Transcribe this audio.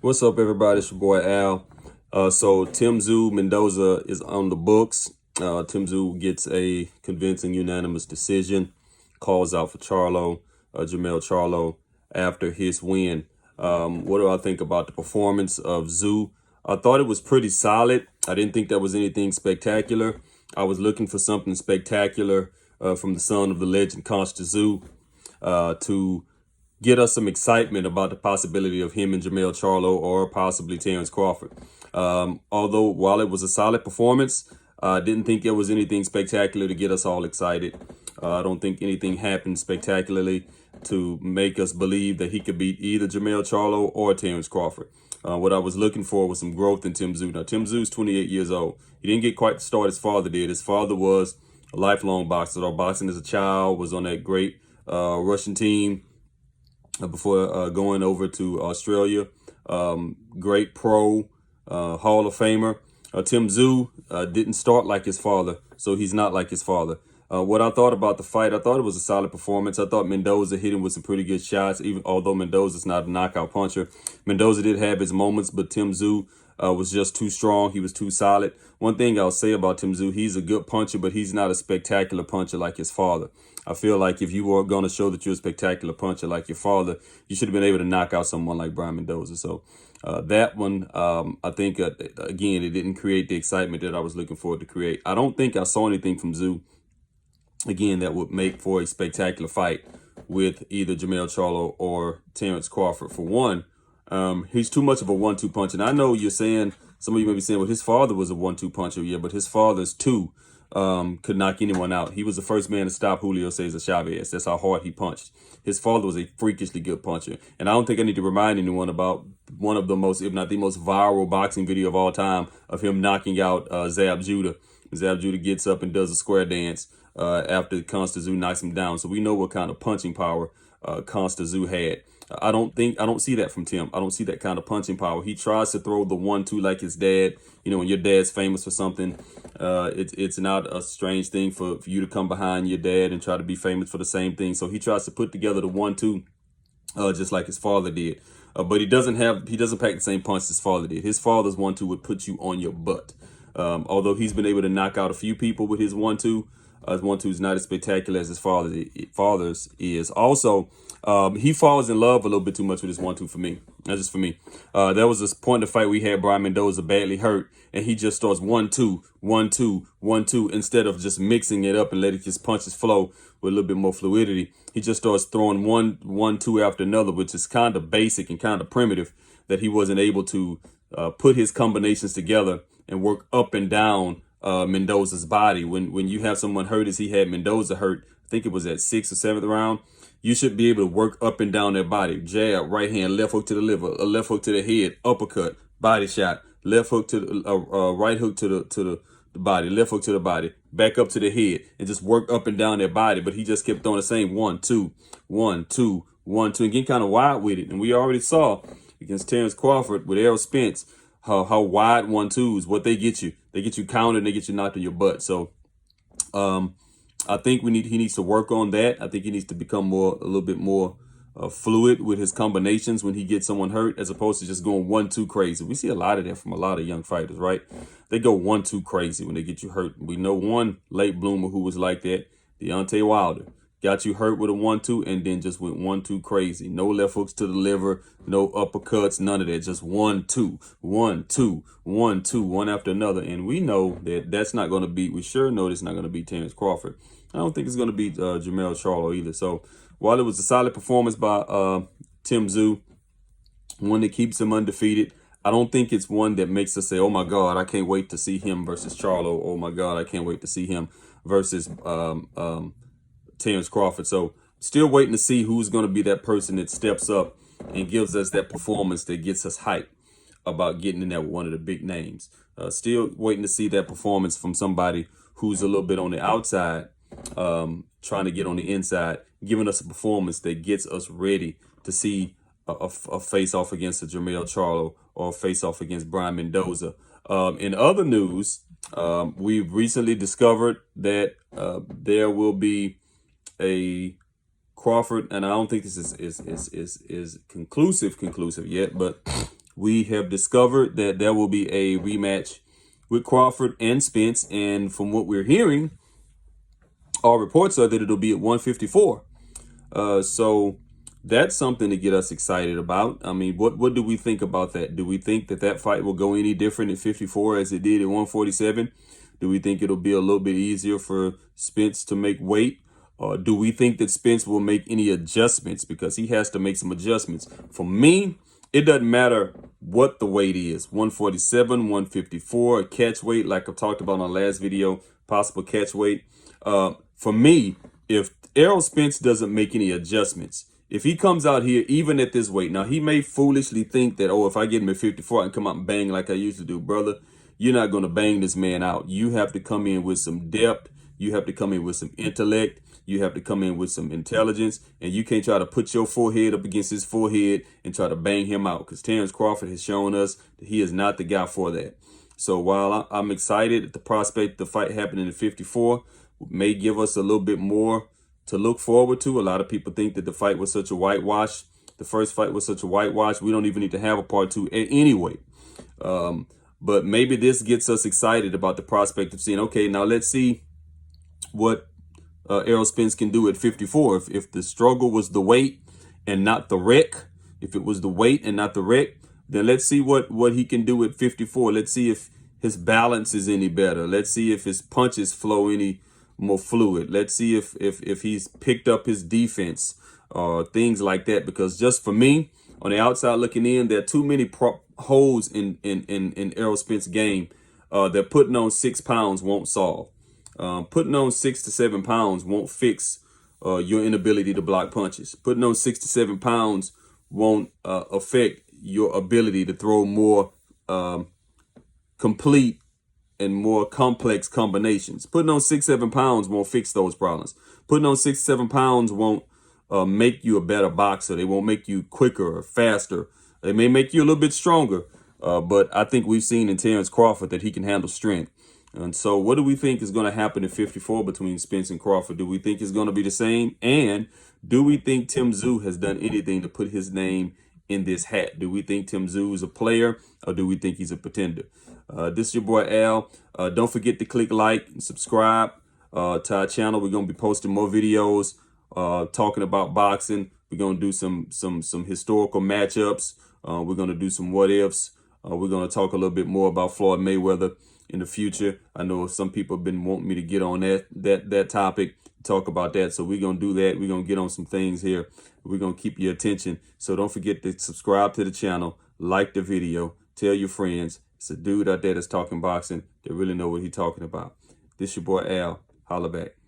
What's up, everybody? It's your boy Al. So Tszyu Mendoza is on the books. Tszyu gets a convincing unanimous decision, calls out for Charlo, Charlo, after his win. What do I think about the performance of Tszyu? I thought it was pretty solid. I didn't think that was anything spectacular. I was looking for something spectacular from the son of the legend, Tszyu, to get us some excitement about the possibility of him and Charlo or possibly Terrence Crawford. Although while it was a solid performance, I didn't think there was anything spectacular to get us all excited. I don't think anything happened spectacularly to make us believe that he could beat either Charlo or Terrence Crawford. What I was looking for was some growth in Tszyu. Now, Tszyu's 28 years old. He didn't get quite the start his father did. His father was a lifelong boxer, or boxing as a child, was on that great Russian team before going over to Australia. Great pro, Hall of Famer. Tszyu didn't start like his father, so he's not like his father. What I thought about the fight, I thought it was a solid performance. I thought Mendoza hit him with some pretty good shots, even although Mendoza's not a knockout puncher. Mendoza did have his moments, but Tszyu was just too strong. He was too solid. One thing I'll say about Tszyu, he's a good puncher, but he's not a spectacular puncher like his father. I feel like if you were going to show that you're a spectacular puncher like your father, you should have been able to knock out someone like Brian Mendoza. So that one, I think, again, it didn't create the excitement that I was looking for it to create. I don't think I saw anything from Tszyu, again, that would make for a spectacular fight with either Charlo or Terrence Crawford. For one, he's too much of a 1-2 puncher. And I know you're saying, some of you may be saying, well, his father was a 1-2 puncher. Yeah, but his father's two could knock anyone out. He was the first man to stop Julio Cesar Chavez. That's how hard he punched. His father was a freakishly good puncher. And I don't think I need to remind anyone about one of the most, if not the most viral boxing video of all time of him knocking out Zab Judah. Zab Judah gets up and does a square dance after Tszyu knocks him down. So we know what kind of punching power Tszyu had. I don't see that from Tim. I don't see that kind of punching power. He tries to throw the 1-2 like his dad. You know, when your dad's famous for something, it's not a strange thing for you to come behind your dad and try to be famous for the same thing. So he tries to put together the 1-2 just like his father did. But he doesn't pack the same punch his father did. His father's 1-2 would put you on your butt. Although he's been able to knock out a few people with his 1-2, his 1-2 is not as spectacular as his father's is. Also, he falls in love a little bit too much with his 1-2 for me. That's just for me. There was this point in the fight we had Brian Mendoza badly hurt, and he just starts 1-2, 1-2, 1-2 instead of just mixing it up and letting his punches flow with a little bit more fluidity. He just starts throwing 1-2 after another, which is kind of basic and kind of primitive, that he wasn't able to put his combinations together and work up and down Mendoza's body. When you have someone hurt as he had Mendoza hurt, I think it was at 6th or 7th round, you should be able to work up and down their body. Jab, right hand, left hook to the liver, a left hook to the head, uppercut, body shot, left hook to the right hook to the body, left hook to the body, back up to the head, and just work up and down their body. But he just kept throwing the same 1-2, 1-2, 1-2, and getting kind of wide with it. And we already saw against Terrence Crawford with Errol Spence how wide 1-2s, what they get you. They get you counted and they get you knocked on your butt. So I think he needs to work on that. I think he needs to become a little bit more fluid with his combinations when he gets someone hurt, as opposed to just going 1-2 crazy. We see a lot of that from a lot of young fighters, right? They go 1-2 crazy when they get you hurt. We know one late bloomer who was like that, Deontay Wilder. Got you hurt with a 1-2 and then just went 1-2 crazy. No left hooks to the liver, no uppercuts, none of that. Just 1-2, 1-2, 1-2, one after another. And we know that that's not going to beat, we sure know it's not going to beat Terrence Crawford. I don't think it's going to beat Charlo either. So while it was a solid performance by Tszyu, one that keeps him undefeated, I don't think it's one that makes us say, oh my God, I can't wait to see him versus Charlo. Oh my God, I can't wait to see him versus Terrence Crawford. So still waiting to see who's going to be that person that steps up and gives us that performance that gets us hyped about getting in there with one of the big names. Still waiting to see that performance from somebody who's a little bit on the outside, trying to get on the inside, giving us a performance that gets us ready to see a face-off against a Charlo or a face-off against Brian Mendoza. In other news, we've recently discovered that there will be a Crawford, and I don't think this is conclusive yet, but we have discovered that there will be a rematch with Crawford and Spence. And from what we're hearing, all reports are that it'll be at 154. So that's something to get us excited about. I mean, what do we think about that? Do we think that that fight will go any different at 54 as it did at 147? Do we think it'll be a little bit easier for Spence to make weight? Do we think that Spence will make any adjustments? Because he has to make some adjustments. For me, it doesn't matter what the weight is. 147, 154, catch weight, like I talked about on the last video, possible catch weight. For me, if Errol Spence doesn't make any adjustments, if he comes out here even at this weight, now he may foolishly think that, oh, if I get him at 54, I can come out and bang like I used to do. Brother, you're not going to bang this man out. You have to come in with some depth. You have to come in with some intellect. You have to come in with some intelligence, and you can't try to put your forehead up against his forehead and try to bang him out, because Terrence Crawford has shown us that he is not the guy for that. So while I'm excited at the prospect of the fight happening at 54, may give us a little bit more to look forward to. A lot of people think that the fight was such a whitewash. The first fight was such a whitewash. We don't even need to have a part two anyway. But maybe this gets us excited about the prospect of seeing, okay, now let's see what Errol Spence can do at 54. If the struggle was the weight and not the wreck, if it was the weight and not the wreck, then let's see what he can do at 54. Let's see if his balance is any better. Let's see if his punches flow any more fluid. Let's see if he's picked up his defense, things like that. Because just for me, on the outside looking in, there are too many holes in Errol Spence's game that putting on 6 pounds won't solve. Putting on 6 to 7 pounds won't fix your inability to block punches. Putting on 6 to 7 pounds won't affect your ability to throw more complete and more complex combinations. Putting on 6, 7 pounds won't fix those problems. Putting on 6, 7 pounds won't make you a better boxer. They won't make you quicker or faster. They may make you a little bit stronger. But I think we've seen in Terrence Crawford that he can handle strength. And so what do we think is going to happen at 54 between Spence and Crawford? Do we think it's going to be the same? And do we think Tszyu has done anything to put his name in this hat? Do we think Tszyu is a player, or do we think he's a pretender? This is your boy Al. Don't forget to click like and subscribe to our channel. We're going to be posting more videos talking about boxing. We're going to do some historical matchups. We're going to do some what ifs. We're going to talk a little bit more about Floyd Mayweather in the future. I know some people have been wanting me to get on that topic, talk about that. So we're going to do that. We're going to get on some things here. We're going to keep your attention. So don't forget to subscribe to the channel, like the video, tell your friends. It's a dude out there that's talking boxing that really know what he's talking about. This your boy Al. Holla back.